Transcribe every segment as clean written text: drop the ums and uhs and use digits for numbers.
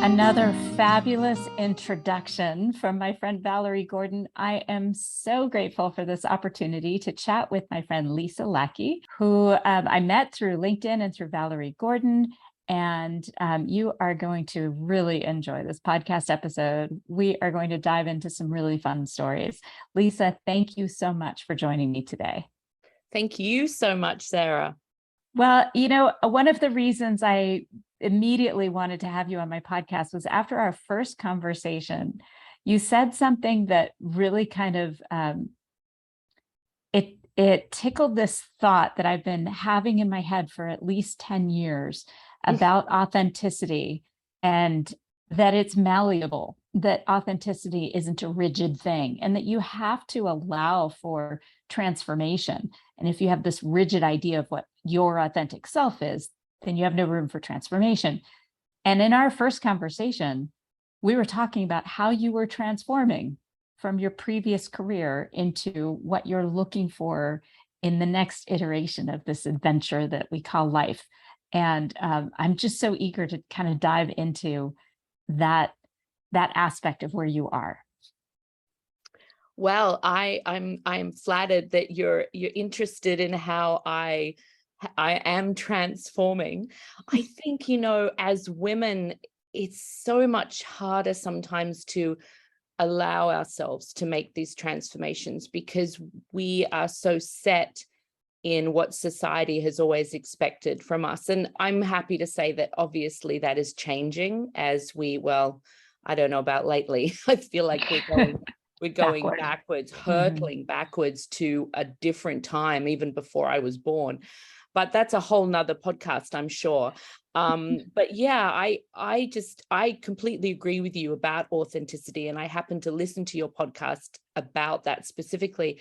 Another fabulous introduction from my friend Valerie Gordon. I am so grateful for this opportunity to chat with my friend Lisa Lackey, who I met through LinkedIn and through Valerie Gordon. And you are going to really enjoy this podcast episode. We are going to dive into some really fun stories. Lisa, thank you so much for joining me today. Thank you so much, Sarah. Well, one of the reasons I immediately wanted to have you on my podcast was after our first conversation, you said something that really kind of, it tickled this thought that I've been having in my head for at least 10 years about authenticity, and that it's malleable, that authenticity isn't a rigid thing, and that you have to allow for transformation. And if you have this rigid idea of what your authentic self is, then you have no room for transformation. And in our first conversation, we were talking about how you were transforming from your previous career into what you're looking for in the next iteration of this adventure that we call life. And I'm just so eager to kind of dive into that aspect of where you are. Well, I'm flattered that you're interested in how I am transforming. I think, as women, it's so much harder sometimes to allow ourselves to make these transformations because we are so set in what society has always expected from us. And I'm happy to say that obviously that is changing as I don't know about lately. I feel like we're going backwards, hurtling backwards to a different time, even before I was born. But that's a whole nother podcast, I'm sure. But yeah, I completely agree with you about authenticity. And I happened to listen to your podcast about that specifically.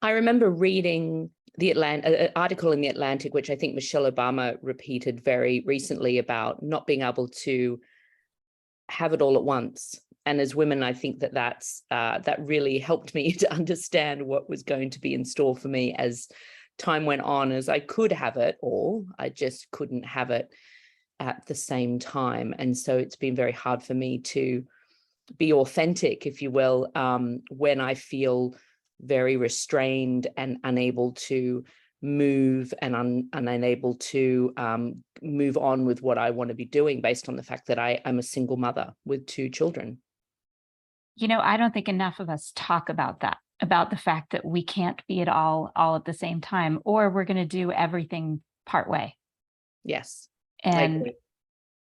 I remember reading an article in The Atlantic, which I think Michelle Obama repeated very recently, about not being able to have it all at once. And as women, I think that really helped me to understand what was going to be in store for me as time went on, as I could have it all. I just couldn't have it at the same time. And so it's been very hard for me to be authentic, if you will, when I feel very restrained and unable to move and unable to move on with what I want to be doing based on the fact that I'm a single mother with 2 children. I don't think enough of us talk about that, about the fact that we can't be it all at the same time, or we're going to do everything part way. Yes. And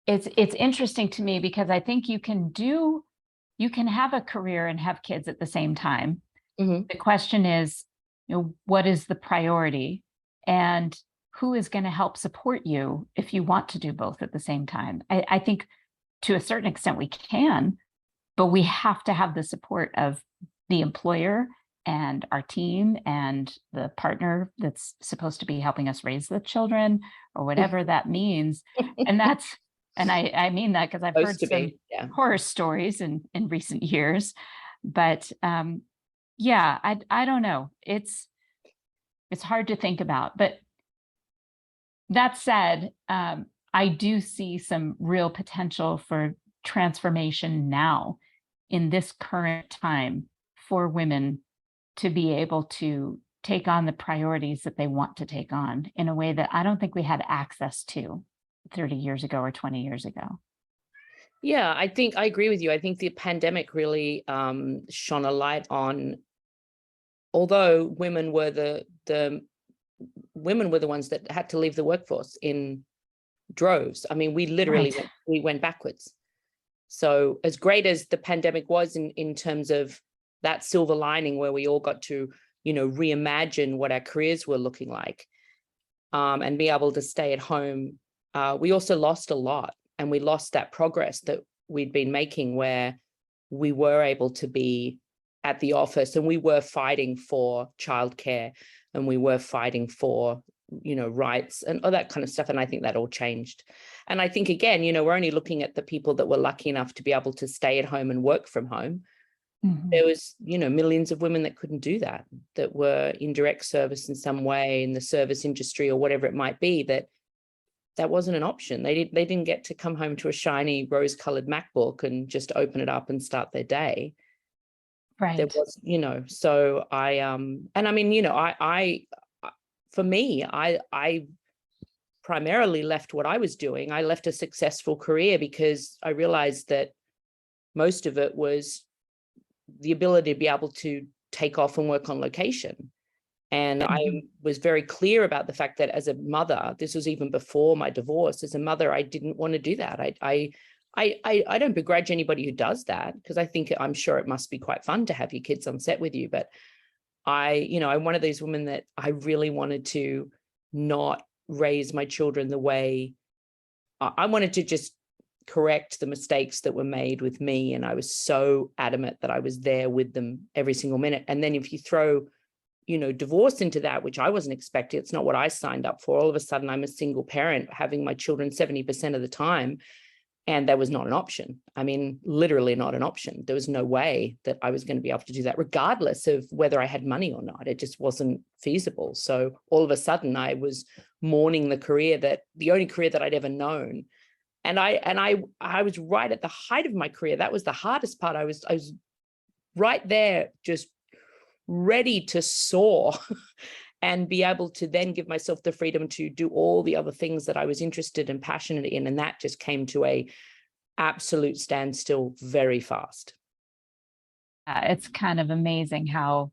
it's interesting to me because I think you can have a career and have kids at the same time. Mm-hmm. The question is, what is the priority, and who is going to help support you if you want to do both at the same time? I think to a certain extent we can, but we have to have the support of the employer and our team and the partner that's supposed to be helping us raise the children, or whatever that means. And I mean that because I've heard some horror stories in recent years. But yeah, I don't know. It's hard to think about. But that said, I do see some real potential for transformation now in this current time for women to be able to take on the priorities that they want to take on in a way that I don't think we had access to 30 years ago or 20 years ago. Yeah, I think I agree with you. I think the pandemic really shone a light on, although women were the ones that had to leave the workforce in droves. I mean, we literally went backwards. So as great as the pandemic was in terms of that silver lining where we all got to, reimagine what our careers were looking like, and be able to stay at home, we also lost a lot. And we lost that progress that we'd been making, where we were able to be at the office and we were fighting for childcare and we were fighting for, rights and all that kind of stuff. And I think that all changed. And I think, again, we're only looking at the people that were lucky enough to be able to stay at home and work from home. Mm-hmm. There was, millions of women that couldn't do that were in direct service in some way, in the service industry or whatever it might be, that that wasn't an option. They didn't get to come home to a shiny rose-colored MacBook and just open it up and start their day. Right. There was, so and I mean, for me, I primarily left what I was doing. I left a successful career because I realized that most of it was the ability to be able to take off and work on location. And I was very clear about the fact that as a mother, this was even before my divorce, as a mother, I didn't want to do that. I don't begrudge anybody who does that, because I'm sure it must be quite fun to have your kids on set with you. But I'm one of those women that I really wanted to not raise my children the way I wanted to, just correct the mistakes that were made with me. And I was so adamant that I was there with them every single minute. And then if you throw divorce into that, which I wasn't expecting, it's not what I signed up for. All of a sudden, I'm a single parent having my children 70% of the time. And that was not an option. I mean, literally not an option. There was no way that I was going to be able to do that, regardless of whether I had money or not. It just wasn't feasible. So all of a sudden, I was mourning the only career that I'd ever known. And I was right at the height of my career. That was the hardest part. I was right there, just ready to soar and be able to then give myself the freedom to do all the other things that I was interested and passionate in. And that just came to a absolute standstill very fast. It's kind of amazing how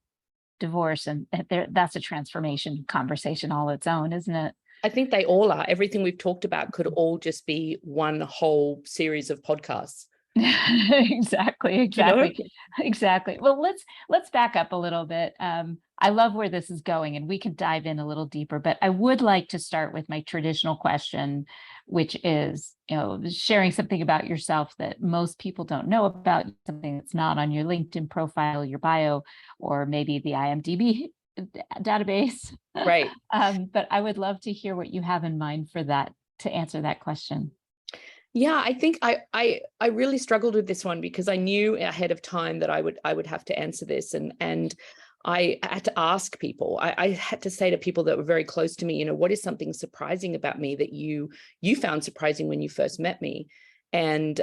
divorce and that's a transformation conversation all its own, isn't it? I think they all are. Everything we've talked about could all just be one whole series of podcasts. Exactly. Well, let's back up a little bit. I love where this is going, and we can dive in a little deeper, but I would like to start with my traditional question, which is, sharing something about yourself that most people don't know about, something that's not on your LinkedIn profile, your bio, or maybe the IMDb database. Right. But I would love to hear what you have in mind for that, to answer that question. Yeah, I think I really struggled with this one because I knew ahead of time that I would have to answer this, and I had to ask people. I had to say to people that were very close to me, what is something surprising about me that you found surprising when you first met me? And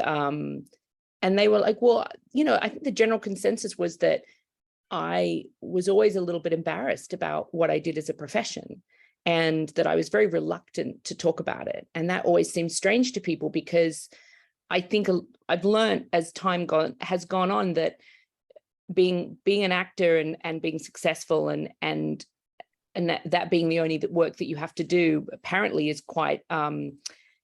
they were like, well, I think the general consensus was that I was always a little bit embarrassed about what I did as a profession, and that I was very reluctant to talk about it. And that always seems strange to people, because I think I've learned as time has gone on that being an actor and being successful and that being the only work that you have to do apparently is quite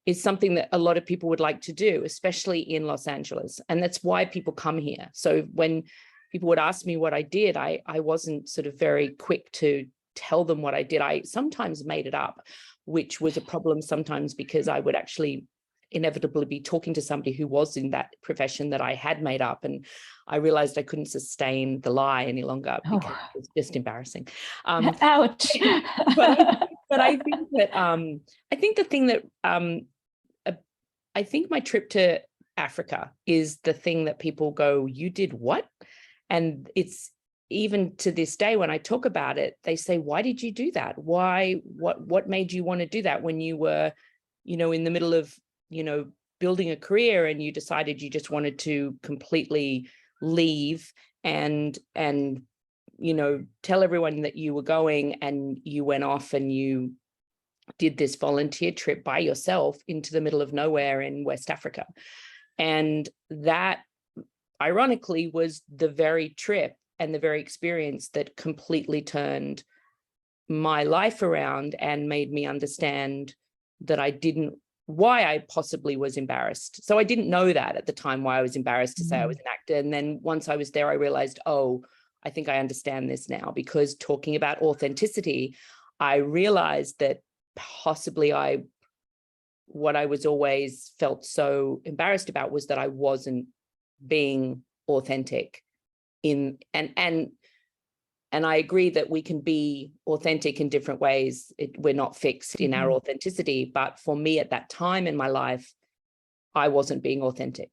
is something that a lot of people would like to do, especially in Los Angeles. And that's why people come here. So when people would ask me what I did, I wasn't sort of very quick to tell them what I did. I sometimes made it up, which was a problem sometimes, because I would actually inevitably be talking to somebody who was in that profession that I had made up. And I realized I couldn't sustain the lie any longer because it was just embarrassing. Ouch. but I think that I think the thing that I think my trip to Africa is the thing that people go, you did what? And it's, even to this day, when I talk about it, they say, why did you do that? Why, what made you want to do that when you were, in the middle of, building a career, and you decided you just wanted to completely leave and tell everyone that you were going, and you went off and you did this volunteer trip by yourself into the middle of nowhere in West Africa. And that, ironically, was the very trip and the very experience that completely turned my life around and made me understand that why I possibly was embarrassed. So I didn't know that at the time, why I was embarrassed to say I was an actor. And then once I was there, I realized, oh, I think I understand this now, because talking about authenticity, I realized that possibly what I was always felt so embarrassed about was that I wasn't being authentic and I agree that we can be authentic in different ways. We're not fixed in our authenticity, but for me at that time in my life, I wasn't being authentic.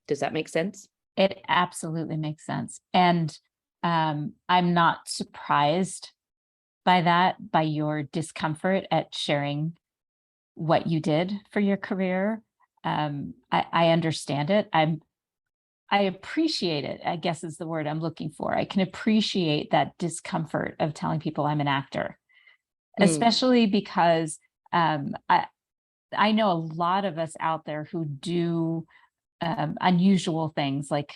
Does that make sense? It absolutely makes sense. And I'm not surprised by that, by your discomfort at sharing what you did for your career. I understand it. I appreciate it, I guess is the word I'm looking for. I can appreciate that discomfort of telling people I'm an actor, especially because I know a lot of us out there who do unusual things like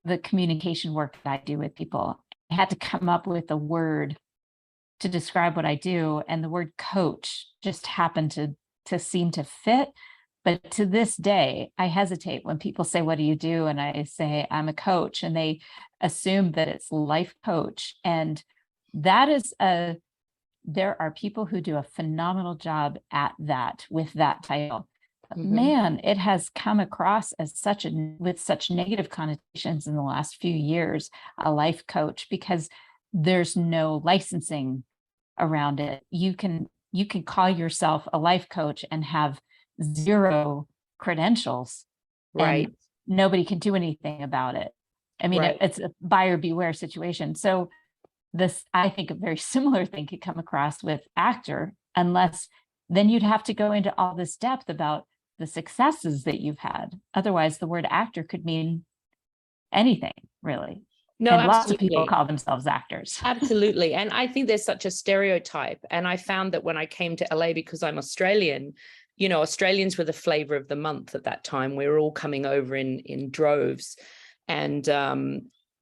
the communication work that I do with people. I had to come up with a word to describe what I do, and the word coach just happened to seem to fit. But to this day, I hesitate when people say, "What do you do?" And I say, "I'm a coach," and they assume that it's life coach. And that is there are people who do a phenomenal job at that with that title. But man, it has come across as with such negative connotations in the last few years, a life coach, because there's no licensing around it. You can call yourself a life coach and have zero credentials, Right. and nobody can do anything about it. I mean, Right. it's a buyer beware situation. So this, I think a very similar thing could come across with actor, unless then you'd have to go into all this depth about the successes that you've had. Otherwise, the word actor could mean anything, really. No, And lots of people absolutely. call themselves actors. Absolutely. And I think there's such a stereotype. And I found that when I came to LA, because I'm Australian, you know, Australians were the flavor of the month at that time. We were all coming over in droves. And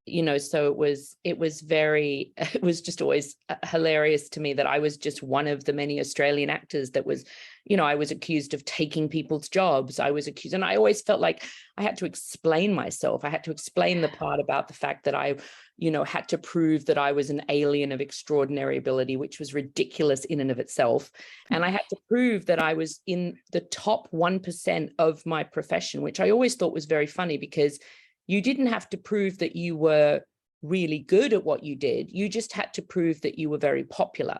you know, so it was it was just always hilarious to me that I was just one of the many Australian actors that was, you know, I was accused of taking people's jobs. I was accused, and I always felt like I had to explain myself. I had to explain the part about the fact that I, you know, had to prove that I was an alien of extraordinary ability, which was ridiculous in and of itself. And I had to prove that I was in the top 1% of my profession, which I always thought was very funny, because you didn't have to prove that you were really good at what you did. You just had to prove that you were very popular.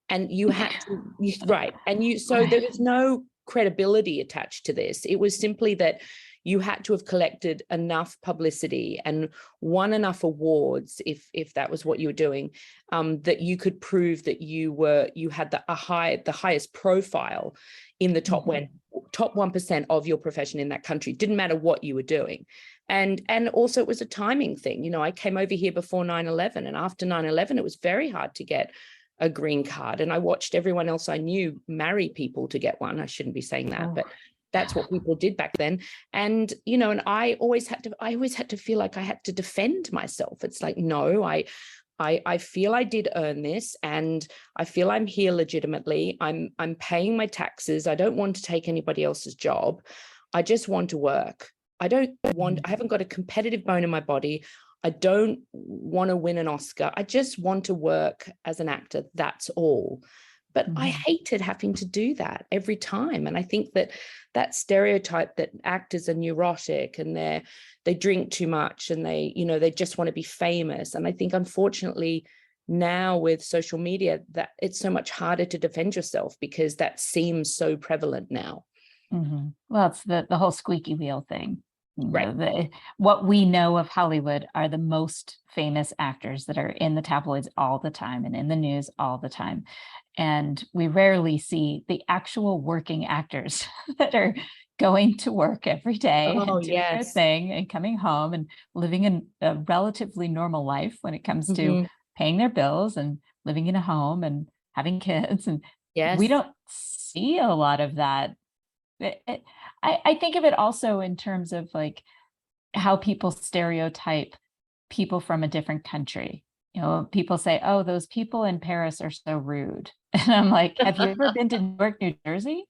And you had to, right. And so there was no credibility attached to this. It was simply that you had to have collected enough publicity and won enough awards, if that was what you were doing, that you could prove that you had the highest profile in the top 1% of your profession in that country. Didn't matter what you were doing. And also it was a timing thing. You know, I came over here before 9/11, and after 9/11, it was very hard to get a green card. And I watched everyone else I knew marry people to get one. I shouldn't be saying that, but that's what people did back then. And, you know, and I always had to feel like I had to defend myself. It's like, no, I feel I did earn this, and I feel I'm here legitimately. I'm paying my taxes. I don't want to take anybody else's job. I just want to work. I haven't got a competitive bone in my body. I don't want to win an Oscar. I just want to work as an actor. That's all. But I hated having to do that every time. And I think that stereotype that actors are neurotic and they drink too much and they just want to be famous. And I think, unfortunately, now with social media, that it's so much harder to defend yourself, because that seems so prevalent now. Well, it's the whole squeaky wheel thing. Right. What we know of Hollywood are the most famous actors that are in the tabloids all the time and in the news all the time. And we rarely see the actual working actors that are going to work every day and doing their thing and coming home and living a relatively normal life when it comes to paying their bills and living in a home and having kids. And we don't see a lot of that. I think of it also in terms of like how people stereotype people from a different country. You know, people say, "Oh, those people in Paris are so rude." And I'm like, have you ever been to Newark, New Jersey?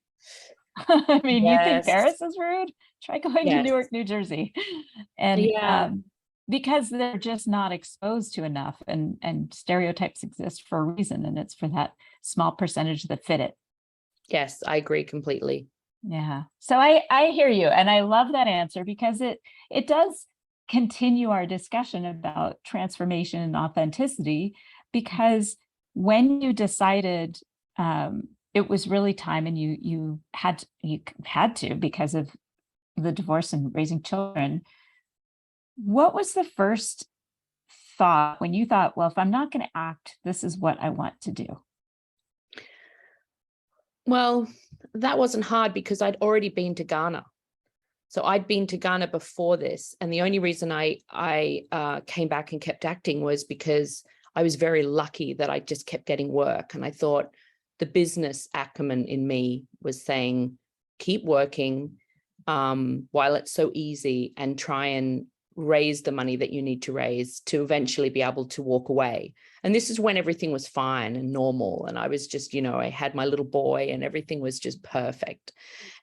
I mean, you think Paris is rude? Try going to Newark, New Jersey. And because they're just not exposed to enough, and stereotypes exist for a reason, and it's for that small percentage that fit it. Yes, I agree completely. Yeah. So I hear you. And I love that answer, because it does continue our discussion about transformation and authenticity, because when you decided it was really time, and you had to because of the divorce and raising children, what was the first thought when you thought, well, if I'm not going to act, this is what I want to do? Well, that wasn't hard because I'd already been to Ghana. So I'd been to Ghana before this. And the only reason I came back and kept acting was because I was very lucky that I just kept getting work. And I thought the business acumen in me was saying, keep working while it's so easy, and try and raise the money that you need to raise to eventually be able to walk away. And this is when everything was fine and normal. And I was just, I had my little boy and everything was just perfect.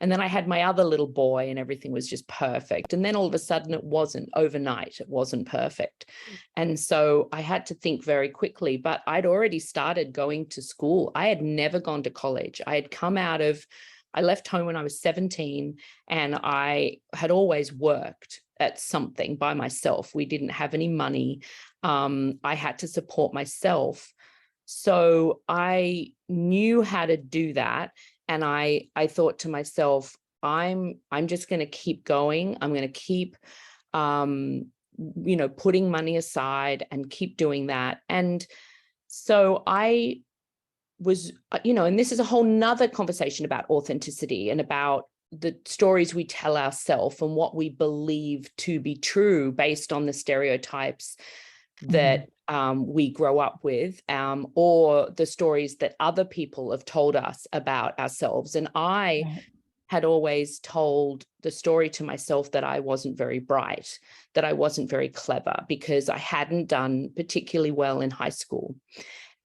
And then I had my other little boy and everything was just perfect. And then all of a sudden it wasn't overnight. It wasn't perfect. And so I had to think very quickly, but I'd already started going to school. I had never gone to college. I left home when I was 17, and I had always worked at something by myself. We didn't have any money. I had to support myself. So I knew how to do that. And I thought to myself, I'm just going to keep going. I'm going to keep, putting money aside and keep doing that. And so I was, and this is a whole nother conversation about authenticity and about the stories we tell ourselves and what we believe to be true based on the stereotypes that we grow up with, or the stories that other people have told us about ourselves. And I had always told the story to myself that I wasn't very bright, that I wasn't very clever, because I hadn't done particularly well in high school.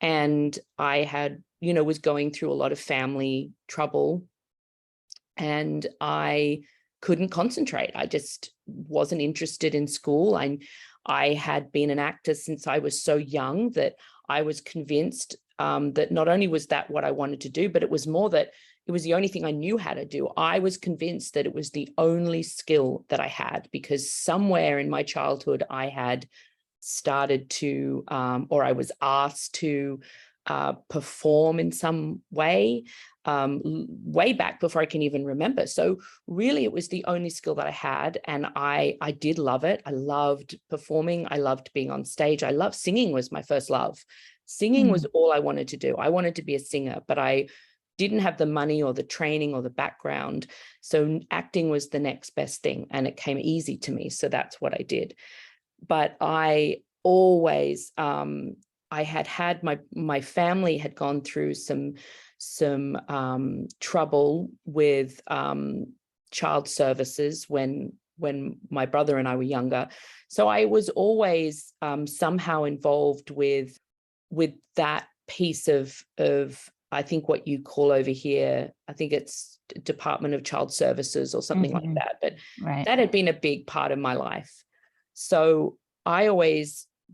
And I had, was going through a lot of family trouble, and I couldn't concentrate. I just wasn't interested in school. I had been an actor since I was so young that I was convinced that not only was that what I wanted to do, but it was more that it was the only thing I knew how to do. I was convinced that it was the only skill that I had, because somewhere in my childhood I had started to, or I was asked to perform in some way, way back before I can even remember. So really it was the only skill that I had. And I did love it. I loved performing. I loved being on stage. I loved singing, was my first love. Singing was all I wanted to do. I wanted to be a singer, but I didn't have the money or the training or the background. So acting was the next best thing, and it came easy to me. So that's what I did. But I always, I had my family had gone through some trouble with child services when my brother and I were younger. So I was always somehow involved with that piece of I think what you call over here, I think it's Department of Child Services or something like that. But that had been a big part of my life. So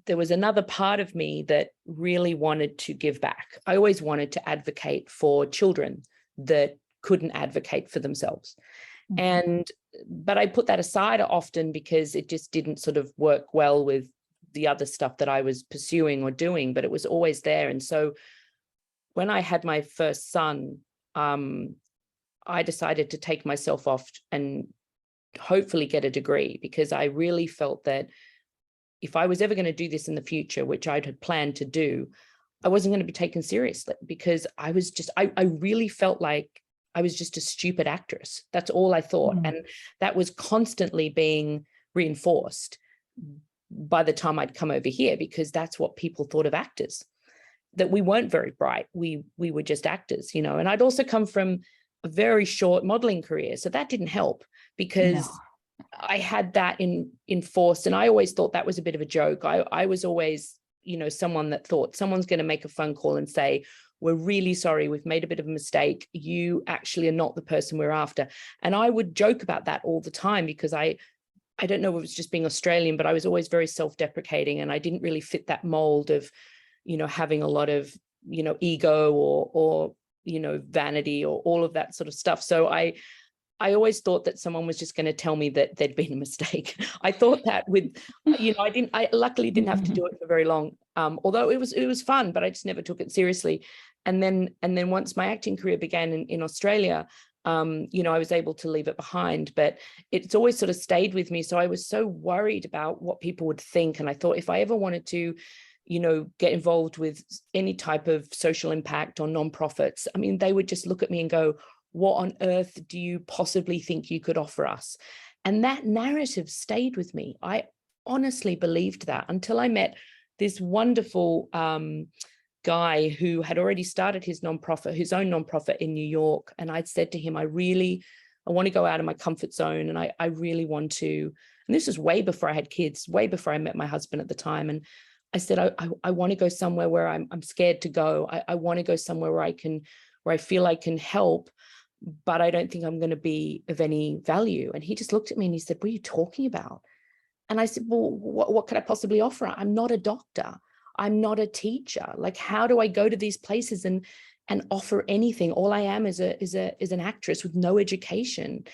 there was another part of me that really wanted to give back. I always wanted to advocate for children that couldn't advocate for themselves. But I put that aside often because it just didn't sort of work well with the other stuff that I was pursuing or doing, but it was always there. And so when I had my first son, I decided to take myself off and hopefully get a degree, because I really felt that if I was ever going to do this in the future, which I had planned to do, I wasn't going to be taken seriously, because I really felt like I was just a stupid actress. That's all I thought. And that was constantly being reinforced by the time I'd come over here, because that's what people thought of actors, that we weren't very bright. We were just actors, and I'd also come from a very short modeling career. So that didn't help, because I had that enforced. And I always thought that was a bit of a joke. I was always, someone that thought someone's going to make a phone call and say, we're really sorry, we've made a bit of a mistake. You actually are not the person we're after. And I would joke about that all the time, because I don't know if it was just being Australian, but I was always very self-deprecating, and I didn't really fit that mold of, having a lot of, ego or vanity or all of that sort of stuff. So I always thought that someone was just going to tell me that there'd been a mistake. I thought that with, I luckily didn't have to do it for very long. Although it was fun, but I just never took it seriously. And then once my acting career began in Australia, I was able to leave it behind, but it's always sort of stayed with me. So I was so worried about what people would think. And I thought if I ever wanted to, get involved with any type of social impact or nonprofits, I mean, they would just look at me and go, what on earth do you possibly think you could offer us? And that narrative stayed with me. I honestly believed that until I met this wonderful guy who had already started his own nonprofit in New York. And I'd said to him, I want to go out of my comfort zone. And I really want to, and this was way before I had kids, way before I met my husband at the time. And I said, I want to go somewhere where I'm scared to go. I want to go somewhere where I feel I can help, but I don't think I'm going to be of any value. And he just looked at me and he said, what are you talking about? And I said, well, what could I possibly offer? I'm not a doctor. I'm not a teacher. Like, how do I go to these places and offer anything? All I am is an actress with no education.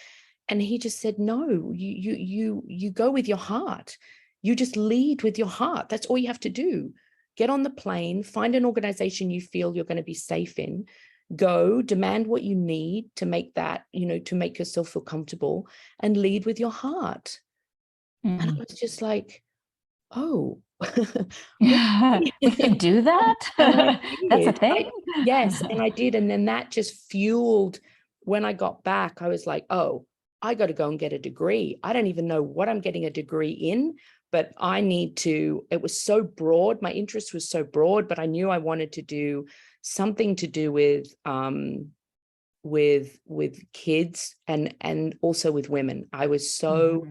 And he just said, no, you go with your heart. You just lead with your heart. That's all you have to do. Get on the plane, find an organization you feel you're going to be safe in, go demand what you need to make that, to make yourself feel comfortable, and lead with your heart. And I was just like, oh, we can do that. That's a thing. Yes. And I did. And then that just fueled, when I got back, I was like, oh, I got to go and get a degree. I don't even know what I'm getting a degree in, but I need to, it was so broad. My interest was so broad, but I knew I wanted to do something to do with kids and also with women. I was so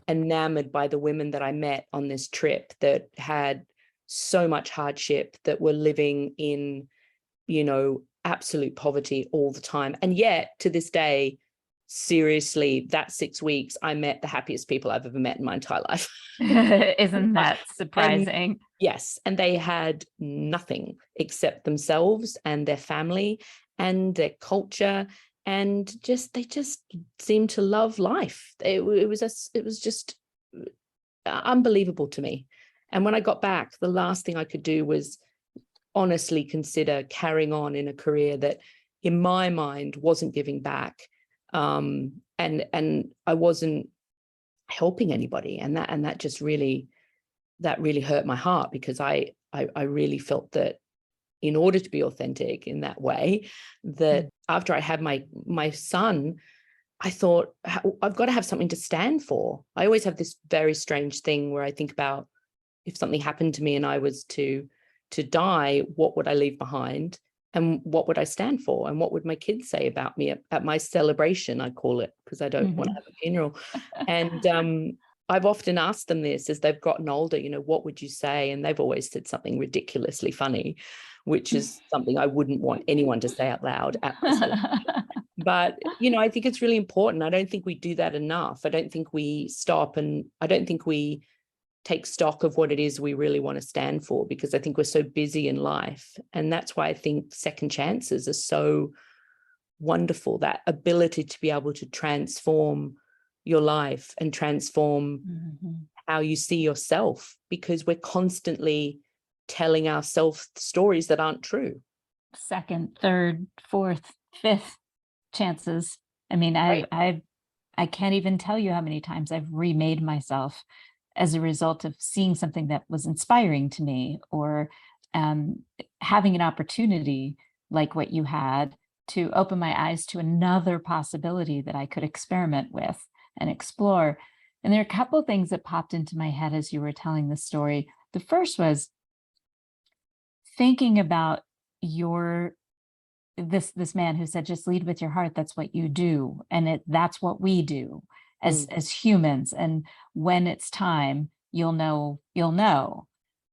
enamored by the women that I met on this trip that had so much hardship, that were living in, absolute poverty all the time. And yet to this day, seriously, that 6 weeks, I met the happiest people I've ever met in my entire life. Isn't that surprising? And yes. And they had nothing except themselves and their family and their culture. And they just seemed to love life. It was just unbelievable to me. And when I got back, the last thing I could do was honestly consider carrying on in a career that, in my mind, wasn't giving back, and I wasn't helping anybody. And that just really hurt my heart, because I really felt that in order to be authentic in that way, that after I had my son, I thought, I've got to have something to stand for. I always have this very strange thing where I think about, if something happened to me and I was to die, what would I leave behind? And what would I stand for? And what would my kids say about me at my celebration, I call it, because I don't want to have a funeral. And I've often asked them this as they've gotten older, what would you say? And they've always said something ridiculously funny, which is something I wouldn't want anyone to say out loud at my celebration. But, I think it's really important. I don't think we do that enough. I don't think we stop, and I don't think we take stock of what it is we really want to stand for, because I think we're so busy in life. And that's why I think second chances are so wonderful, that ability to be able to transform your life and transform how you see yourself, because we're constantly telling ourselves stories that aren't true. Second, third, fourth, fifth chances. I mean, Right. I can't even tell you how many times I've remade myself as a result of seeing something that was inspiring to me, or having an opportunity like what you had to open my eyes to another possibility that I could experiment with and explore. And there are a couple of things that popped into my head as you were telling the story. The first was thinking about this man who said, just lead with your heart. That's what you do. And that's what we do as humans. And when it's time, you'll know.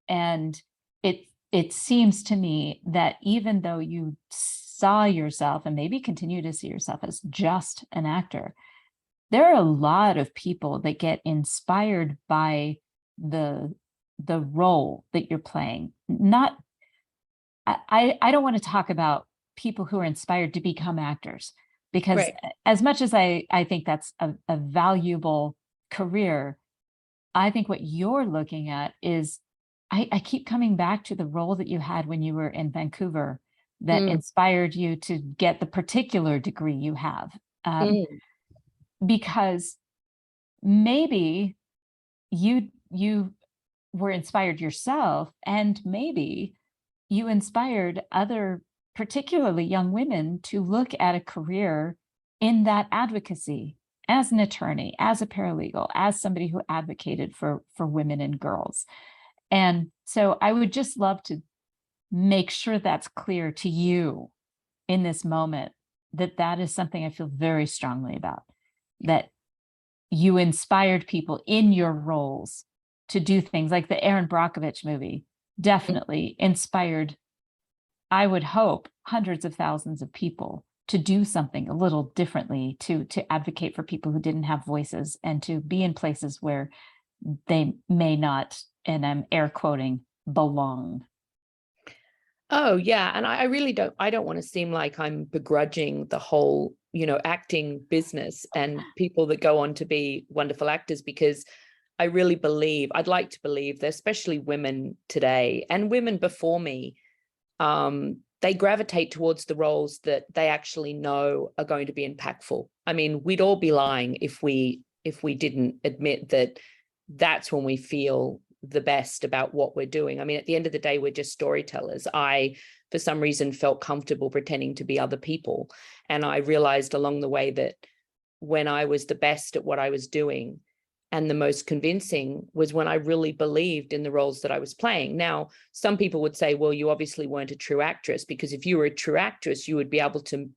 And it seems to me that even though you saw yourself, and maybe continue to see yourself, as just an actor, there are a lot of people that get inspired by the role that you're playing. I don't want to talk about people who are inspired to become actors, because as much as I think that's a valuable career, I think what you're looking at is, I keep coming back to the role that you had when you were in Vancouver that inspired you to get the particular degree you have. Because maybe you were inspired yourself, and maybe you inspired other, particularly young women, to look at a career in that advocacy as an attorney, as a paralegal, as somebody who advocated for women and girls. And so I would just love to make sure that's clear to you in this moment, that that is something I feel very strongly about, that you inspired people in your roles to do things like the Aaron Brockovich movie definitely inspired, I would hope, hundreds of thousands of people to do something a little differently, to advocate for people who didn't have voices, and to be in places where they may not, and I'm air quoting, belong. Oh, yeah. And I really I don't want to seem like I'm begrudging the whole, acting business and people that go on to be wonderful actors, because I really believe, I'd like to believe that especially women today and women before me, they gravitate towards the roles that they actually know are going to be impactful. I mean, we'd all be lying if we didn't admit that that's when we feel the best about what we're doing. I mean, at the end of the day, we're just storytellers. I, for some reason, felt comfortable pretending to be other people. And I realized along the way that when I was the best at what I was doing and the most convincing was when I really believed in the roles that I was playing. Now, some people would say, well, you obviously weren't a true actress, because if you were a true actress, you would be able to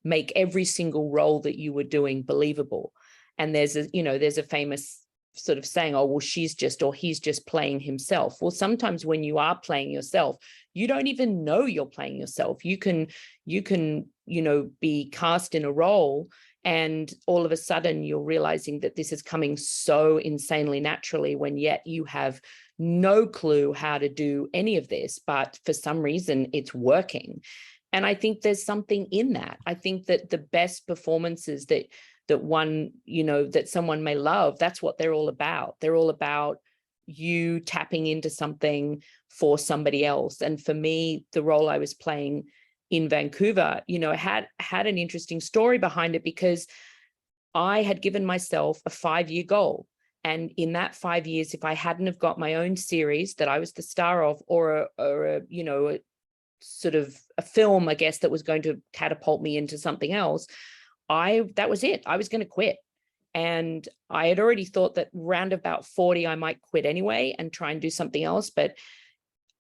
make every single role that you were doing believable. And there's a famous sort of saying, oh, well, she's just, or he's just playing himself. Well, sometimes when you are playing yourself, you don't even know you're playing yourself. You can, be cast in a role, and all of a sudden you're realizing that this is coming so insanely naturally, when yet you have no clue how to do any of this, but for some reason it's working. And I think there's something in that. I think that the best performances that one, that someone may love, that's what they're all about. They're all about you tapping into something for somebody else. And for me, the role I was playing in Vancouver, had an interesting story behind it, because I had given myself a 5-year goal. And in that 5 years, if I hadn't have got my own series that I was the star of, or a sort of a film, I guess, that was going to catapult me into something else, that was it. I was going to quit. And I had already thought that round about 40, I might quit anyway and try and do something else. But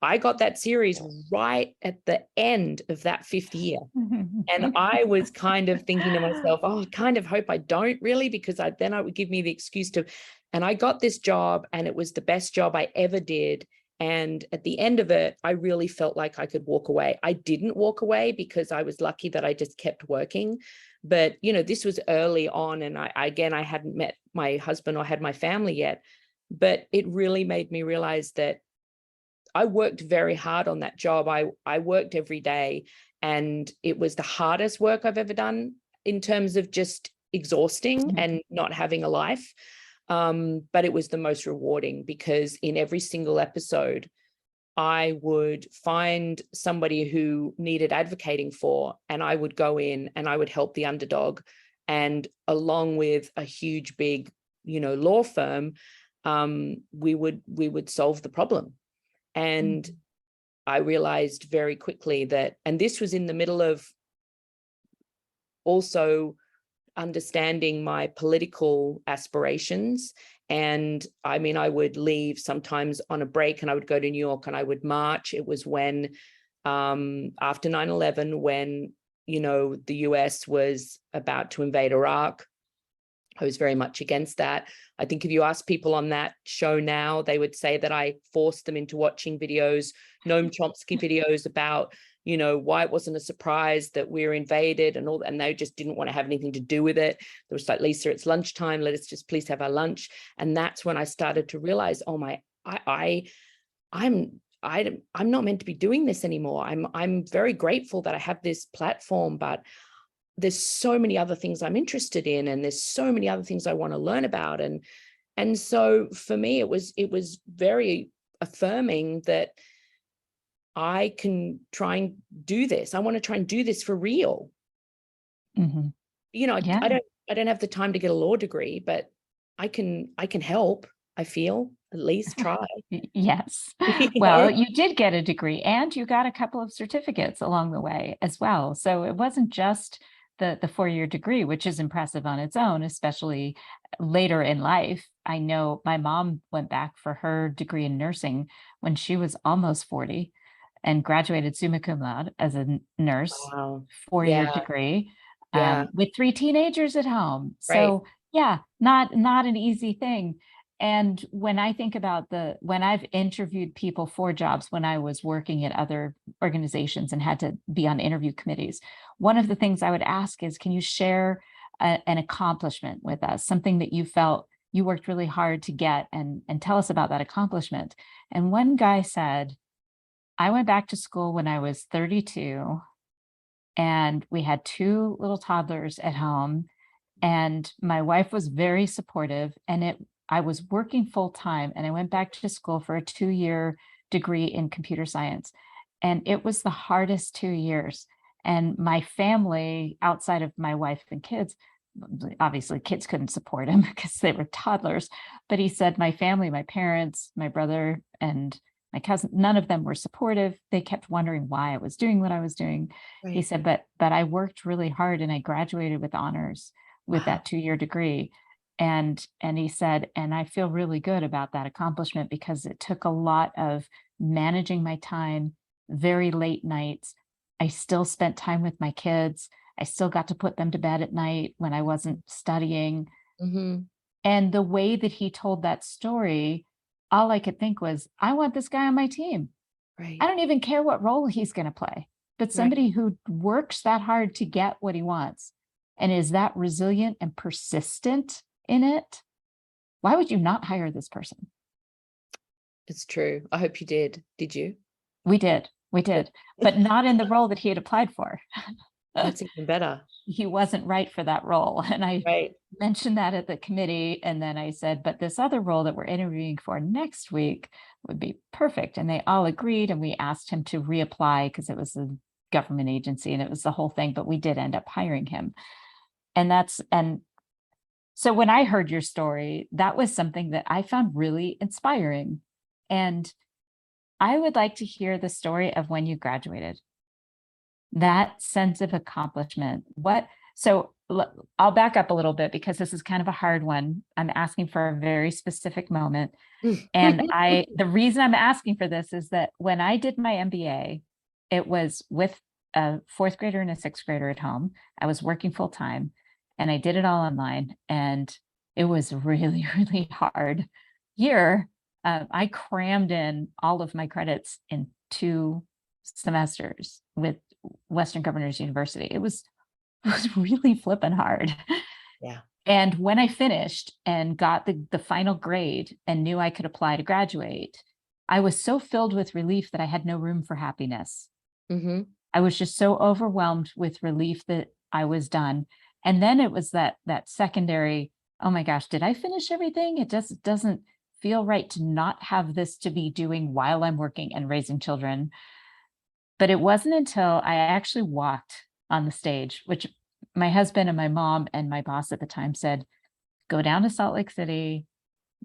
I got that series right at the end of that 5th year. And I was kind of thinking to myself, oh, I kind of hope I don't really, because then I would give me the excuse to, and I got this job and it was the best job I ever did. And at the end of it, I really felt like I could walk away. I didn't walk away because I was lucky that I just kept working. But, this was early on. And I hadn't met my husband or had my family yet. But it really made me realize that I worked very hard on that job. I worked every day, and it was the hardest work I've ever done in terms of just exhausting and not having a life. But it was the most rewarding, because in every single episode, I would find somebody who needed advocating for, and I would go in and I would help the underdog. And along with a huge, big, law firm, we would solve the problem. And I realized very quickly that, and this was in the middle of also understanding my political aspirations. And I mean, I would leave sometimes on a break and I would go to New York and I would march. It was when, after 9/11, when, the US was about to invade Iraq, I was very much against that. I think if you ask people on that show now, they would say that I forced them into watching videos, Noam Chomsky videos about, why it wasn't a surprise that we were invaded and all, and they just didn't want to have anything to do with it. There was like, Lisa, it's lunchtime. Let us just please have our lunch. And that's when I started to realize, oh my, I'm not meant to be doing this anymore. I'm very grateful that I have this platform, but there's so many other things I'm interested in, and there's so many other things I want to learn about. And so for me, it was very affirming that I can try and do this. I want to try and do this for real. Mm-hmm. Yeah. I don't have the time to get a law degree, but I can help, I feel, at least try. Yes. Well, you did get a degree and you got a couple of certificates along the way as well. So it wasn't just the 4-year degree, which is impressive on its own, especially later in life. I know my mom went back for her degree in nursing when she was almost 40 and graduated summa cum laude as a nurse, Wow. 4-year Yeah. degree, Yeah. with 3 teenagers at home. Right. So yeah, not an easy thing. And when I think about when I've interviewed people for jobs, when I was working at other organizations and had to be on interview committees, one of the things I would ask is, can you share an accomplishment with us, something that you felt you worked really hard to get, and tell us about that accomplishment. And one guy said, I went back to school when I was 32 and we had 2 little toddlers at home, and my wife was very supportive, and I was working full time, and I went back to school for a 2-year degree in computer science, and it was the hardest 2 years. And my family, outside of my wife and kids, obviously kids couldn't support him because they were toddlers, but he said my family, my parents, my brother, and my cousin, none of them were supportive. They kept wondering why I was doing what I was doing. He Right. said, but I worked really hard and I graduated with honors with Wow. that 2-year degree. And he said, and I feel really good about that accomplishment because it took a lot of managing my time, very late nights. I still spent time with my kids. I still got to put them to bed at night when I wasn't studying. Mm-hmm. And the way that he told that story, all I could think was, I want this guy on my team. I Right. don't even care what role he's going to play, but Right. somebody who works that hard to get what he wants and is that resilient and persistent in it. Why would you not hire this person? It's true. I hope you did. Did you? We did, but not in the role that he had applied for. That's even better. He wasn't right for that role. And I Right. mentioned that at the committee. And then I said, but this other role that we're interviewing for next week would be perfect. And they all agreed. And we asked him to reapply because it was a government agency and it was the whole thing, but we did end up hiring him. And so when I heard your story, that was something that I found really inspiring. And I would like to hear the story of when you graduated, that sense of accomplishment. I'll back up a little bit because this is kind of a hard one. I'm asking for a very specific moment. And the reason I'm asking for this is that when I did my MBA, it was with a 4th grader and a 6th grader at home. I was working full time and I did it all online. And it was really, really hard year. I crammed in all of my credits in 2 semesters with Western Governors University. It was really flipping hard. Yeah. And when I finished and got the final grade and knew I could apply to graduate, I was so filled with relief that I had no room for happiness. Mm-hmm. I was just so overwhelmed with relief that I was done. And then it was that secondary, oh my gosh, did I finish everything? It just doesn't feel right to not have this to be doing while I'm working and raising children. But it wasn't until I actually walked on the stage, which my husband and my mom and my boss at the time said, go down to Salt Lake City,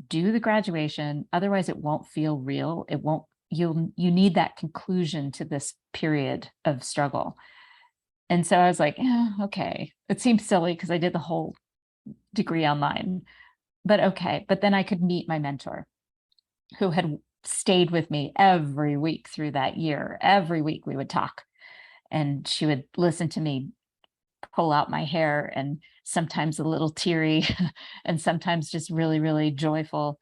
do the graduation. Otherwise it won't feel real. You need that conclusion to this period of struggle. And so I was like, okay, it seems silly because I did the whole degree online, but okay. But then I could meet my mentor who had stayed with me every week through that year. Every week we would talk and she would listen to me pull out my hair, and sometimes a little teary and sometimes just really, really joyful.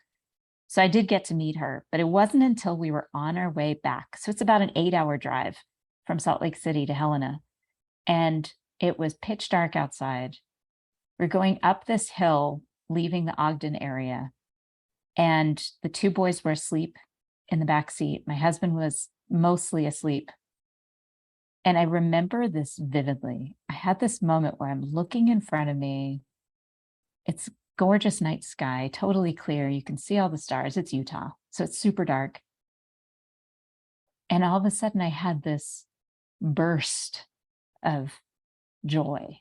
So I did get to meet her, but it wasn't until we were on our way back. So it's about an 8-hour drive from Salt Lake City to Helena. And it was pitch dark outside. We're going up this hill, leaving the Ogden area. And the 2 boys were asleep in the back seat. My husband was mostly asleep. And I remember this vividly. I had this moment where I'm looking in front of me. It's gorgeous night sky, totally clear. You can see all the stars. It's Utah, so it's super dark. And all of a sudden I had this burst of joy,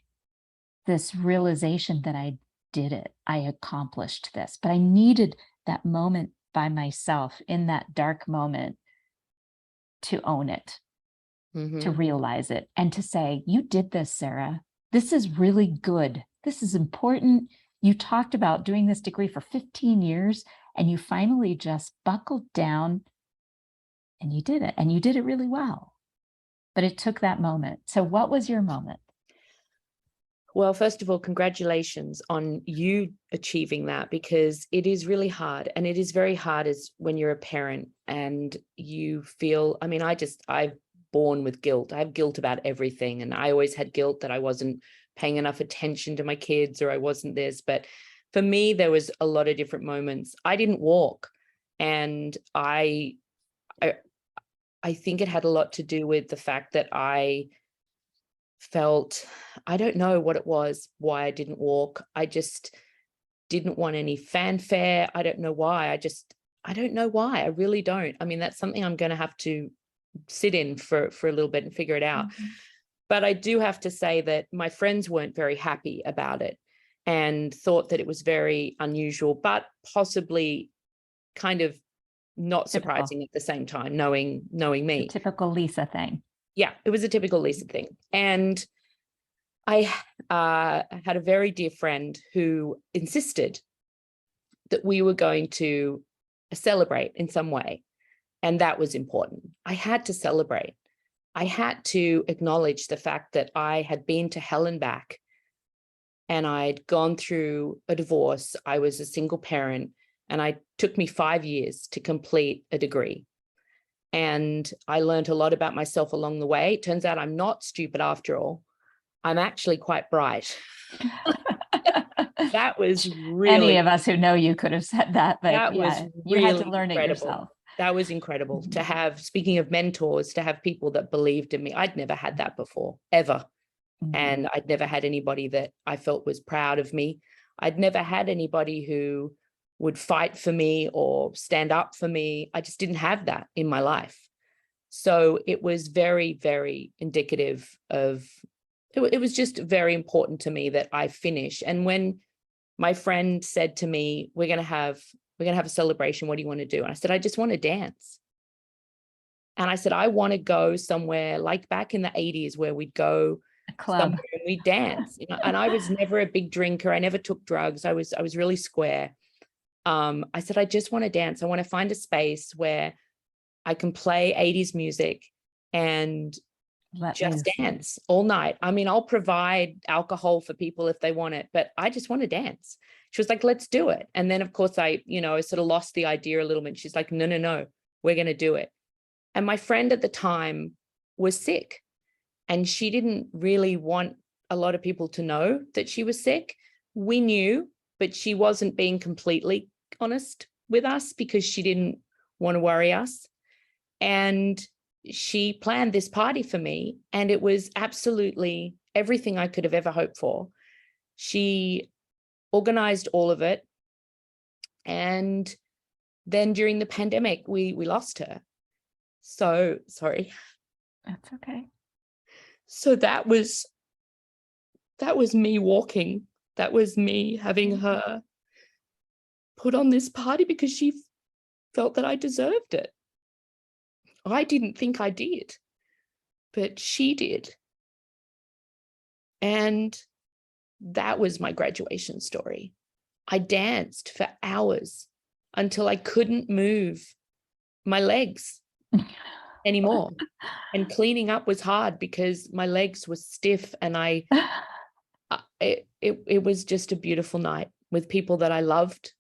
this realization that I did it. I accomplished this, but I needed that moment by myself in that dark moment to own it, to Mm-hmm. realize it, and to say, you did this, Sarah. this is really good. This is important. You talked about doing this degree for 15 years and you finally just buckled down and you did it, and you did it really well. But it took that moment. So what was your moment? Well, first of all, congratulations on you achieving that, because it is really hard. And it is very hard as when you're a parent and you feel, I mean, I've born with guilt. I have guilt about everything. And I always had guilt that I wasn't paying enough attention to my kids, or I wasn't this. But for me, there was a lot of different moments. I didn't walk. And I think it had a lot to do with the fact that I felt, I don't know what it was, why I didn't walk. I just didn't want any fanfare. I don't know why. I don't know why. I really don't. I mean, that's something I'm going to have to sit in for a little bit and figure it out. Mm-hmm. But I do have to say that my friends weren't very happy about it and thought that it was very unusual, but possibly kind of not surprising at the same time, knowing me. The typical Lisa thing. Yeah, it was a typical Lisa thing. And I had a very dear friend who insisted that we were going to celebrate in some way. And that was important. I had to celebrate. I had to acknowledge the fact that I had been to hell and back, and I'd gone through a divorce. I was a single parent, and it took me 5 years to complete a degree. And I learned a lot about myself along the way. It turns out I'm not stupid after all. I'm actually quite bright. That was really... Any of us who know you could have said that, but that was really you had to learn incredible. It yourself. That was incredible to have, speaking of mentors, to have people that believed in me. I'd never had that before, ever. Mm-hmm. And I'd never had anybody that I felt was proud of me. I'd never had anybody who would fight for me or stand up for me. I just didn't have that in my life. So it was very, very indicative of, it was just very important to me that I finish. And when my friend said to me, we're going to have a celebration, what do you want to do? And I said, I just want to dance. And I said, I want to go somewhere like back in the 80s where we'd go somewhere and we'd dance. You know? And I was never a big drinker. I never took drugs. I was really square. I said, I just want to dance. I want to find a space where I can play 80s music and just dance all night. I mean, I'll provide alcohol for people if they want it, but I just want to dance. She was like, let's do it. And then of course I sort of lost the idea a little bit. She's like, no, we're going to do it. And my friend at the time was sick, and she didn't really want a lot of people to know that she was sick. We knew, but she wasn't being completely honest with us because she didn't want to worry us. And she planned this party for me, and it was absolutely everything I could have ever hoped for. She organized all of it. And then during the pandemic, we lost her. So sorry. That's okay. So that was me walking. That was me having her put on this party because she felt that I deserved it. I didn't think I did, but she did. And that was my graduation story. I danced for hours until I couldn't move my legs anymore. And cleaning up was hard because my legs were stiff, and it was just a beautiful night with people that I loved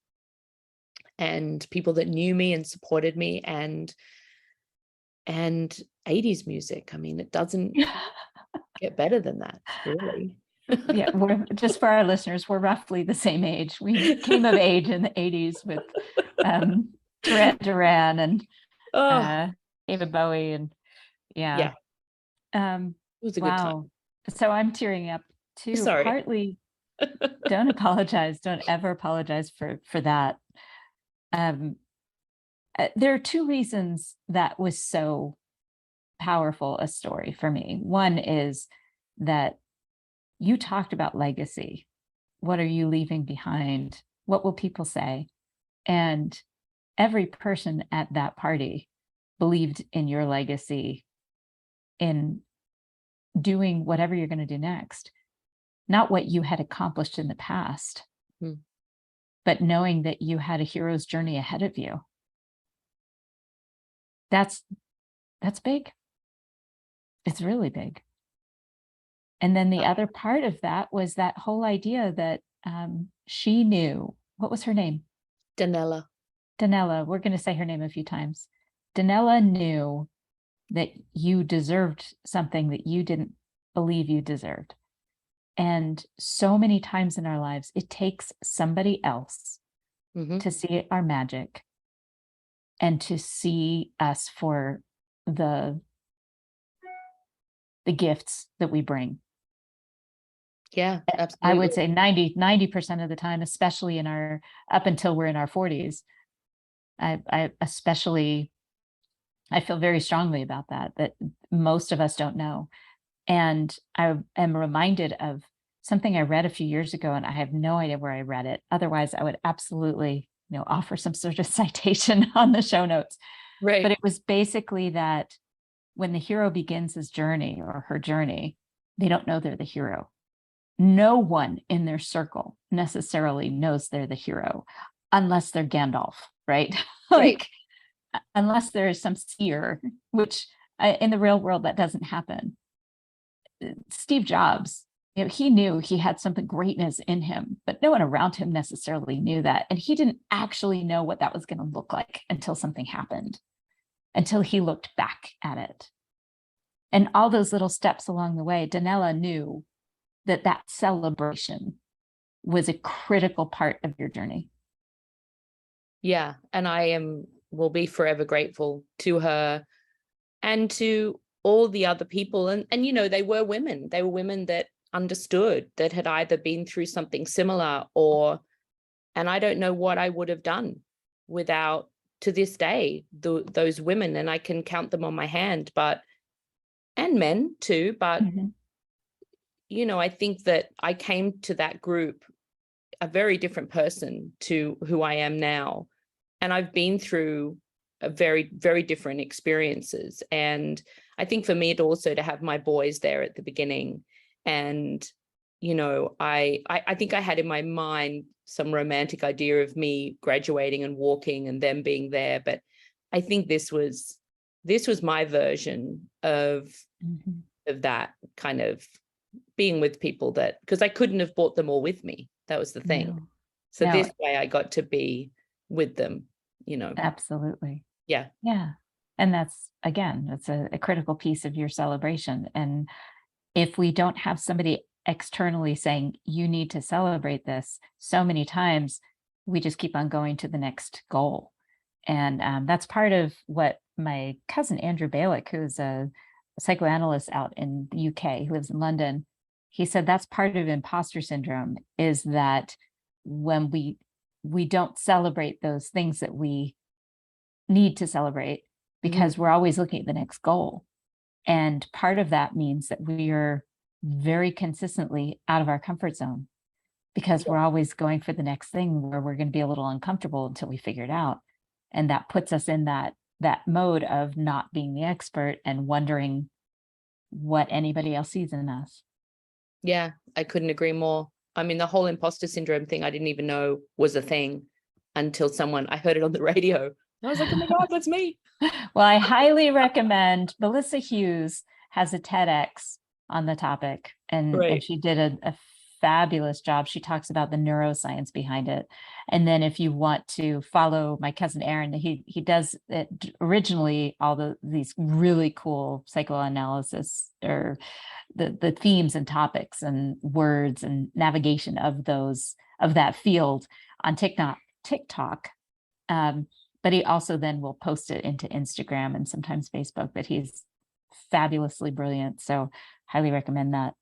and people that knew me and supported me, and 80s music. I mean, it doesn't get better than that, really. Yeah, we're just, for our listeners, we're roughly the same age. We came of age in the 80s with Duran Duran and David Bowie, and yeah. It was a good time. So I'm tearing up too. Sorry. Partly, don't apologize. Don't ever apologize for that. There are two reasons that was so powerful a story for me. One is that you talked about legacy. What are you leaving behind? What will people say? And every person at that party believed in your legacy, in doing whatever you're going to do next. not what you had accomplished in the past, but knowing that you had a hero's journey ahead of you. That's big. It's really big. And then the other part of that was that whole idea that she knew, what was her name? Danella. We're going to say her name a few times. Danella knew that you deserved something that you didn't believe you deserved. And so many times in our lives, it takes somebody else to see our magic and to see us for the gifts that we bring. Yeah, absolutely. I would say 90% of the time, especially up until we're in our 40s, I feel very strongly about that most of us don't know. And I am reminded of something I read a few years ago, and I have no idea where I read it. Otherwise, I would absolutely, offer some sort of citation on the show notes. Right. But it was basically that when the hero begins his journey or her journey, they don't know they're the hero. No one in their circle necessarily knows they're the hero unless they're Gandalf, right? Right. Unless there is some seer, which in the real world, that doesn't happen. Steve Jobs, he knew he had something greatness in him, but no one around him necessarily knew that. And he didn't actually know what that was going to look like until something happened, until he looked back at it. And all those little steps along the way, Danella knew that celebration was a critical part of your journey. Yeah. And will be forever grateful to her and to all the other people. And they were women. They were women that understood, that had either been through something similar and I don't know what I would have done without, to this day, those women, and I can count them on my hand, and men too. But, I think that I came to that group a very different person to who I am now. And I've been through a very, very different experiences. And I think for me, it also to have my boys there at the beginning. And, I think I had in my mind some romantic idea of me graduating and walking and them being there. But I think this was my version of that kind of being with people because I couldn't have brought them all with me. That was the thing. No. So this way I got to be with them, Absolutely. Yeah. Yeah. And that's a critical piece of your celebration. And if we don't have somebody externally saying, you need to celebrate this, so many times we just keep on going to the next goal. And that's part of what my cousin, Andrew Balick, who's a psychoanalyst out in the UK, who lives in London, he said that's part of imposter syndrome, is that when we don't celebrate those things that we need to celebrate, because we're always looking at the next goal. And part of that means that we are very consistently out of our comfort zone, because we're always going for the next thing where we're going to be a little uncomfortable until we figure it out. And that puts us in that mode of not being the expert and wondering what anybody else sees in us. Yeah, I couldn't agree more. I mean, the whole imposter syndrome thing, I didn't even know was a thing until I heard it on the radio. I was like, oh my God, that's me. Well, I highly recommend, Melissa Hughes has a TEDx on the topic, and she did a fabulous job. She talks about the neuroscience behind it. And then if you want to follow my cousin Aaron, he does it originally, all these really cool psychoanalysis, or the themes and topics and words and navigation of that field on TikTok. But he also then will post it into Instagram and sometimes Facebook, but he's fabulously brilliant. So highly recommend that.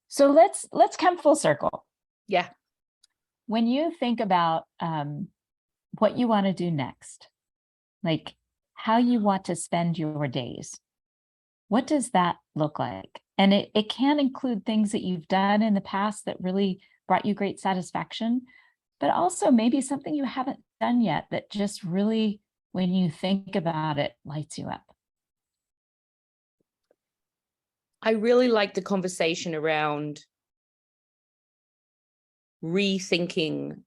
So let's come full circle. Yeah. When you think about what you want to do next, like how you want to spend your days, what does that look like? And it can include things that you've done in the past that really brought you great satisfaction, but also maybe something you haven't done yet that just really, when you think about it, lights you up. I really like the conversation around rethinking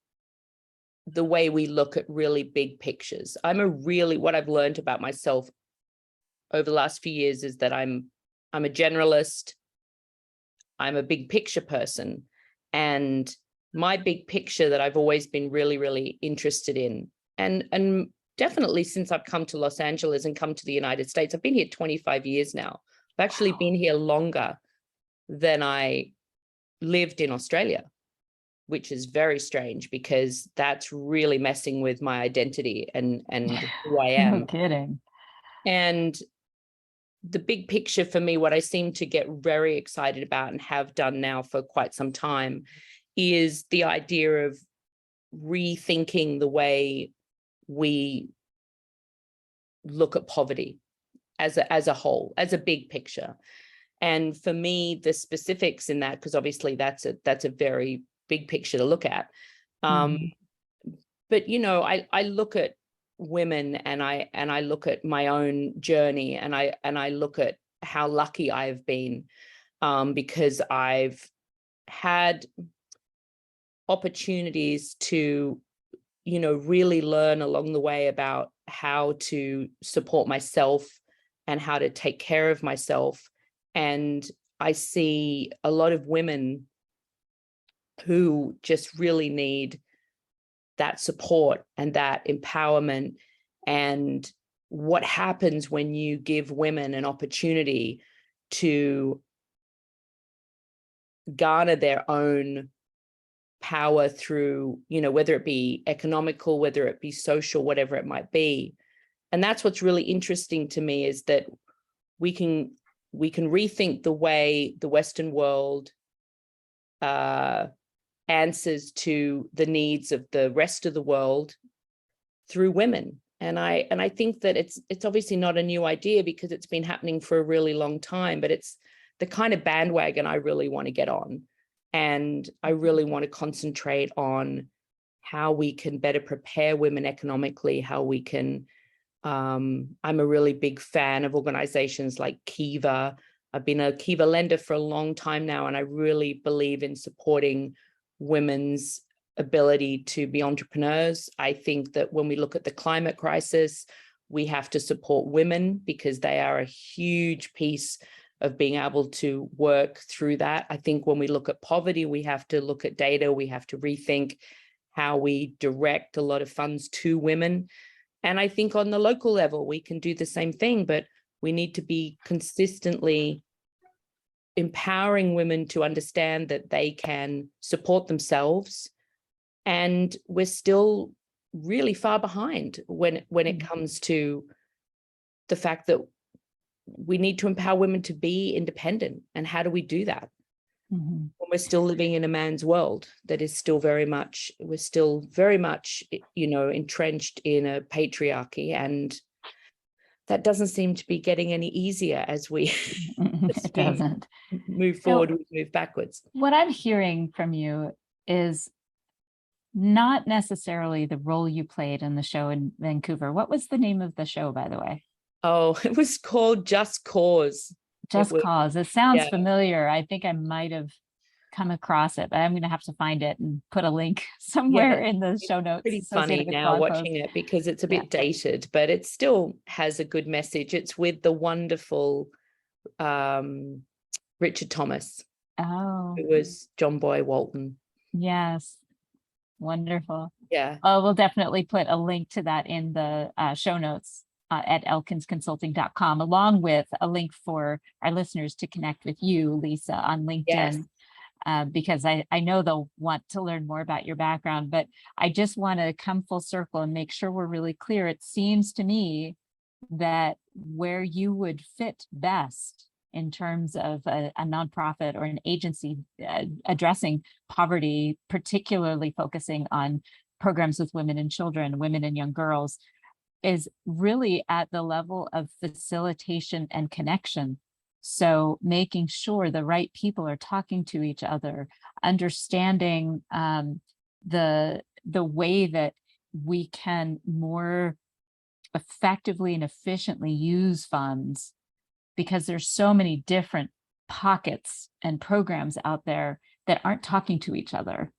the way we look at really big pictures. What I've learned about myself over the last few years is that I'm a generalist. I'm a big picture person. And my big picture that I've always been really, really interested in, and definitely since I've come to Los Angeles and come to the United States, I've been here 25 years now. I've actually been here longer than I lived in Australia, which is very strange because that's really messing with my identity and who I am. No kidding. And the big picture for me, what I seem to get very excited about and have done now for quite some time, is the idea of rethinking the way we look at poverty as a whole, as a big picture. And for me, the specifics in that, because obviously that's a very big picture to look at. But I look at women and I look at my own journey and I look at how lucky I've been, because I've had opportunities to really learn along the way about how to support myself and how to take care of myself. And I see a lot of women who just really need that support and that empowerment. And what happens when you give women an opportunity to garner their own power through, whether it be economical, whether it be social, whatever it might be. And that's what's really interesting to me, is that we can rethink the way the Western world answers to the needs of the rest of the world through women. And I think that it's obviously not a new idea because it's been happening for a really long time, but it's the kind of bandwagon I really want to get on. And I really want to concentrate on how we can better prepare women economically, how we can, I'm a really big fan of organizations like Kiva. I've been a Kiva lender for a long time now, and I really believe in supporting women's ability to be entrepreneurs. I think that when we look at the climate crisis, we have to support women because they are a huge piece of being able to work through that. I think when we look at poverty, we have to look at data. We have to rethink how we direct a lot of funds to women. And I think on the local level, we can do the same thing, but we need to be consistently empowering women to understand that they can support themselves. And we're still really far behind when it comes to the fact that we need to empower women to be independent. And how do we do that? When we're still living in a man's world that is still we're still very much, entrenched in a patriarchy. And that doesn't seem to be getting any easier as we, It doesn't move forward, we move backwards. What I'm hearing from you is not necessarily the role you played in the show in Vancouver. What was the name of the show, by the way? Oh, it was called Just Cause. Just Cause. It sounds familiar. I think I might have come across it, but I'm going to have to find it and put a link somewhere in the show notes. Pretty funny now watching it because it's a bit dated, but it still has a good message. It's with the wonderful Richard Thomas, who was John Boy Walton. Yes. Wonderful. Yeah. We'll definitely put a link to that in the show notes at elkinsconsulting.com, along with a link for our listeners to connect with you, Lisa, on LinkedIn, because I know they'll want to learn more about your background. But I just want to come full circle and make sure we're really clear. It seems to me that where you would fit best in terms of a nonprofit or an agency addressing poverty, particularly focusing on programs with women and children, women and young girls, is really at the level of facilitation and connection. So making sure the right people are talking to each other, understanding the way that we can more effectively and efficiently use funds, because there's so many different pockets and programs out there that aren't talking to each other.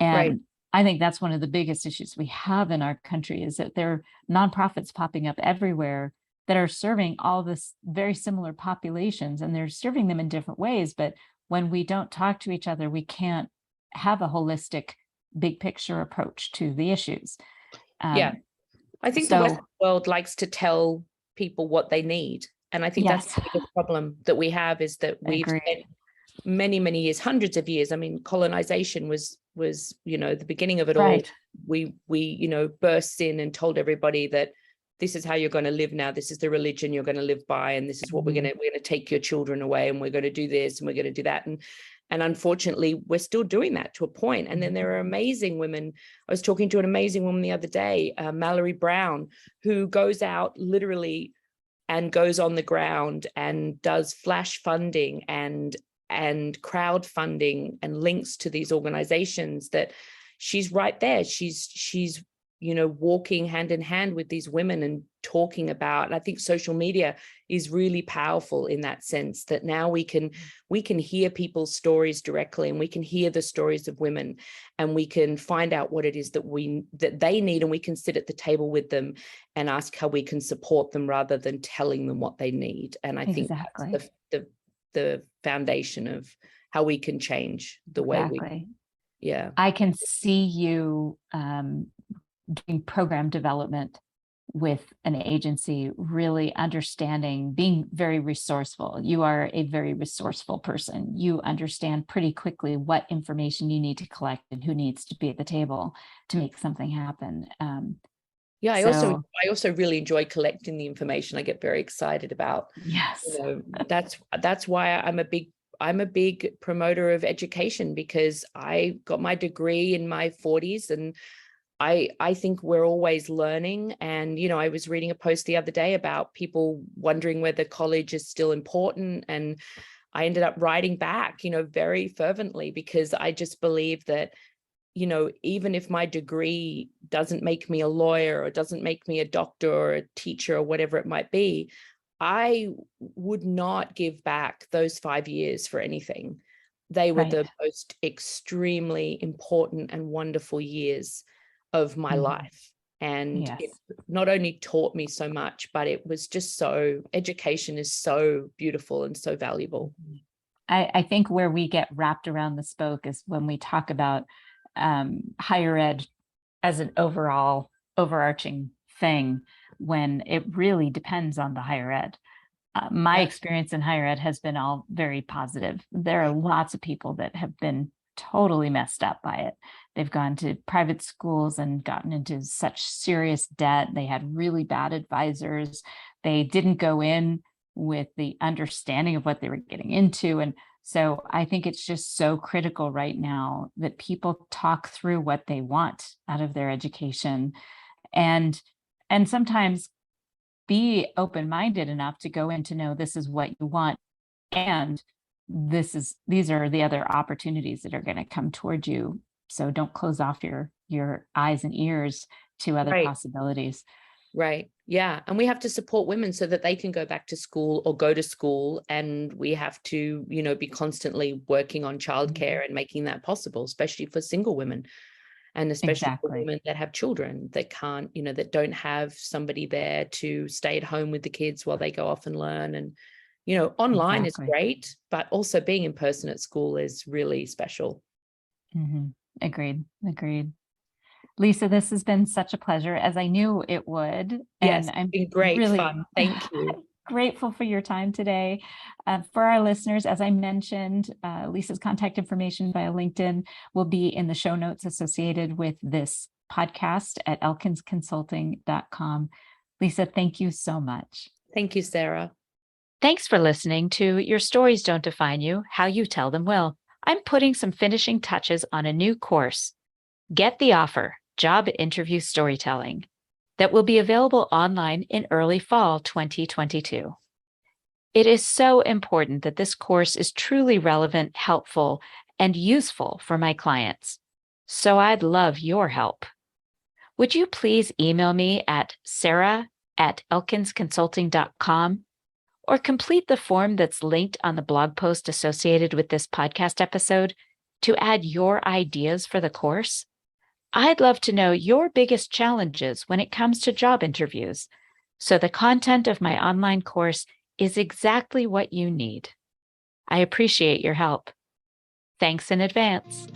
And I think that's one of the biggest issues we have in our country, is that there are nonprofits popping up everywhere that are serving all this very similar populations, and they're serving them in different ways. But when we don't talk to each other, we can't have a holistic, big picture approach to the issues. Yeah. I think the Western world likes to tell people what they need. And I think that's the biggest problem that we have, is that we've spent many years, hundreds of years. I mean, colonization was, the beginning of it all. We, burst in and told everybody that this is how you're going to live now. This is the religion you're going to live by. And this is what we're going to take your children away, and we're going to do this and we're going to do that. And unfortunately, we're still doing that to a point. And then there are amazing women. I was talking to an amazing woman the other day, Mallory Brown, who goes out literally and goes on the ground and does flash funding and crowdfunding and links to these organizations, that she's right there. She's walking hand in hand with these women and talking about, and I think social media is really powerful in that sense, that now we can hear people's stories directly, and we can hear the stories of women, and we can find out what it is that they need, and we can sit at the table with them and ask how we can support them rather than telling them what they need. And I think that's the foundation of how we can change the way we. I can see you doing program development with an agency, really understanding, being very resourceful. You are a very resourceful person. You understand pretty quickly what information you need to collect and who needs to be at the table to make something happen. I also really enjoy collecting the information. I get very excited about. That's why I'm a big promoter of education, because I got my degree in my 40s, and I think we're always learning. And, I was reading a post the other day about people wondering whether college is still important. And I ended up writing back, very fervently, because I just believe that, even if my degree doesn't make me a lawyer, or doesn't make me a doctor or a teacher or whatever it might be, I would not give back those 5 years for anything. They were the most extremely important and wonderful years of my life. And it not only taught me so much, but it was just education is so beautiful and so valuable. I think where we get wrapped around the spoke is when we talk about higher ed as an overall overarching thing, when it really depends on the higher ed. My experience in higher ed has been all very positive. There are lots of people that have been totally messed up by it. They've gone to private schools and gotten into such serious debt. They had really bad advisors. They didn't go in with the understanding of what they were getting into. And so I think it's just so critical right now that people talk through what they want out of their education, and sometimes be open-minded enough to go in to know this is what you want, and these are the other opportunities that are going to come toward you. So don't close off your eyes and ears to other possibilities. Right. Yeah. And we have to support women so that they can go back to school or go to school. And we have to, be constantly working on childcare and making that possible, especially for single women, and especially for women that have children that can't, that don't have somebody there to stay at home with the kids while they go off and learn. And, online is great, but also being in person at school is really special. Agreed. Lisa, this has been such a pleasure, as I knew it would. Yes, and I'm been great really fun. Thank you. Grateful for your time today. For our listeners, as I mentioned, Lisa's contact information via LinkedIn will be in the show notes associated with this podcast at elkinsconsulting.com. Lisa, thank you so much. Thank you, Sarah. Thanks for listening to Your Stories Don't Define You, How You Tell Them Will. I'm putting some finishing touches on a new course, Get the Offer, Job Interview Storytelling, that will be available online in early fall 2022. It is so important that this course is truly relevant, helpful, and useful for my clients. So I'd love your help. Would you please email me at sarah@elkinsconsulting.com or complete the form that's linked on the blog post associated with this podcast episode to add your ideas for the course? I'd love to know your biggest challenges when it comes to job interviews, so the content of my online course is exactly what you need. I appreciate your help. Thanks in advance.